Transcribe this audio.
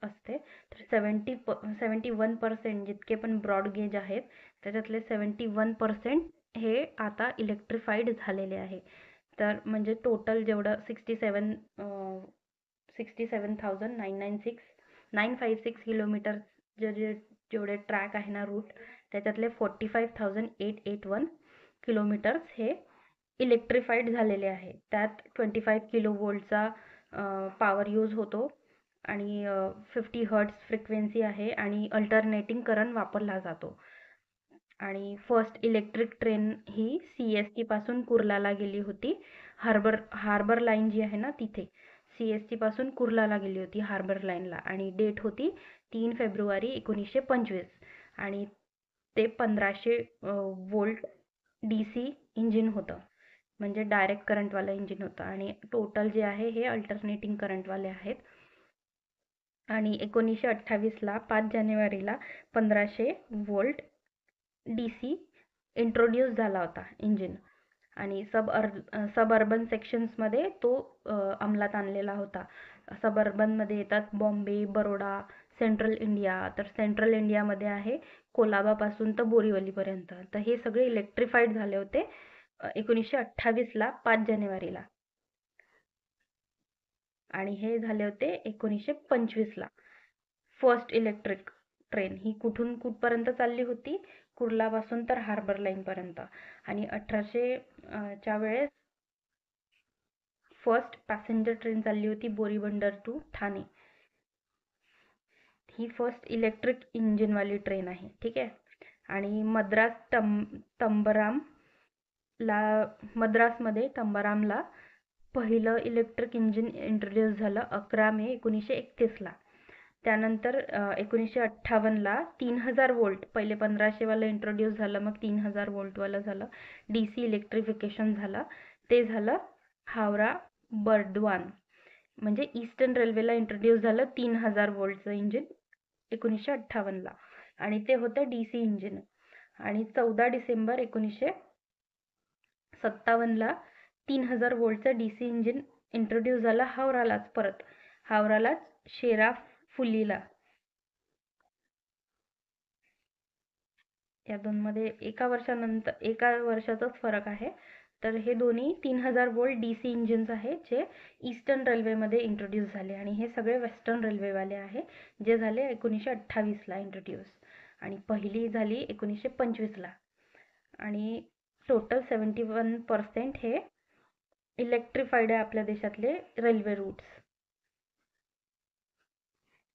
असते. तर 71% जितके पण ब्रॉड गेज आहेत त्याच्यातले 71% हे आता इलेक्ट्रिफाईड झालेले आहे. तर म्हणजे टोटल जेवढं 67,956 किलोमीटर जेवढे ट्रॅक आहे ना रूट, त्याच्यातले 45,881 किलोमीटर्स हे इलेक्ट्रिफाईड झालेले आहे. त्यात 25 किलो वोल्टचा पॉवर यूज होतो आणि 50 हर्ट्ज फ्रिक्वेन्सी आहे आणि अल्टरनेटिंग करंट वापरला जातो. आणि फर्स्ट इलेक्ट्रिक ट्रेन ही CST पासून कुर्लाला गेली होती. हार्बर लाईन जी आहे ना तिथे CST पासून कुर्लाला गेली होती हार्बर लाईनला, आणि डेट होती 3 फेब्रुवारी 1925 आणि ते 1500 वोल्ट DC इंजिन होतं, म्हणजे डायरेक्ट करंटवालं इंजिन होतं. आणि टोटल जे आहे हे अल्टरनेटिंग करंटवाले आहेत. आणि 1928ला 5 जानेवारीला 1500 वोल्ट DC इंट्रोड्यूस झाला होता इंजिन, आणि सब अर्बन सेक्शन्समध्ये तो अंमलात आणलेला होता. सब अर्बनमध्ये येतात बॉम्बे, बरोडा, सेंट्रल इंडिया. तर सेंट्रल इंडियामध्ये आहे कोलाबापासून तर बोरीवलीपर्यंत. तर हे सगळे इलेक्ट्रिफाईड झाले होते 1928ला 5 जानेवारीला, आणि हे झाले होते 1925ला. फर्स्ट इलेक्ट्रिक ट्रेन ही कुठून कुठपर्यंत चालली होती, कुर्लापासून तर हार्बर लाईन पर्यंत. आणि 1800 च्या वेळेस फर्स्ट पॅसेंजर ट्रेन चालली होती बोरीबंदर टू ठाणे. ही फर्स्ट इलेक्ट्रिक इंजिनवाली ट्रेन आहे, ठीक आहे. आणि मद्रासमध्ये तंबरामला पहिलं इलेक्ट्रिक इंजिन इंट्रोड्यूस झालं 11 मे 1931ला. त्यानंतर 1958ला 3000 वोल्ट, पहिले 1500 वाला इंट्रोड्यूस झालं, मग 3000 वोल्ट वाला झालं, DC इलेक्ट्रिफिकेशन झालं. ते झालं हावरा बर्दवान, म्हणजे ईस्टर्न रेल्वेला इंट्रोड्यूस झालं 3000 वोल्टचं इंजिन 1958ला, आणि ते होतं DC इंजिन. आणि 14 डिसेंबर 1957ला 3000 वोल्टचं DC इंजिन इंट्रोड्यूस झालं हावरालाच शेराफुलीला. या दोनमध्ये एका वर्षाचाच फरक आहे. तर हे दोन्ही 3000 वोल्ट DC इंजिन्स आहेत जे ईस्टर्न रेल्वेमध्ये इंट्रोड्यूस झाले, आणि हे सगळे वेस्टर्न रेल्वेवाले आहे जे झाले 1928ला इंट्रोड्यूस, आणि पहिली झाली 1925ला. आणि टोटल 71% हे इलेक्ट्रिफाईड आहे आपल्या देशातले रेल्वे रूट्स.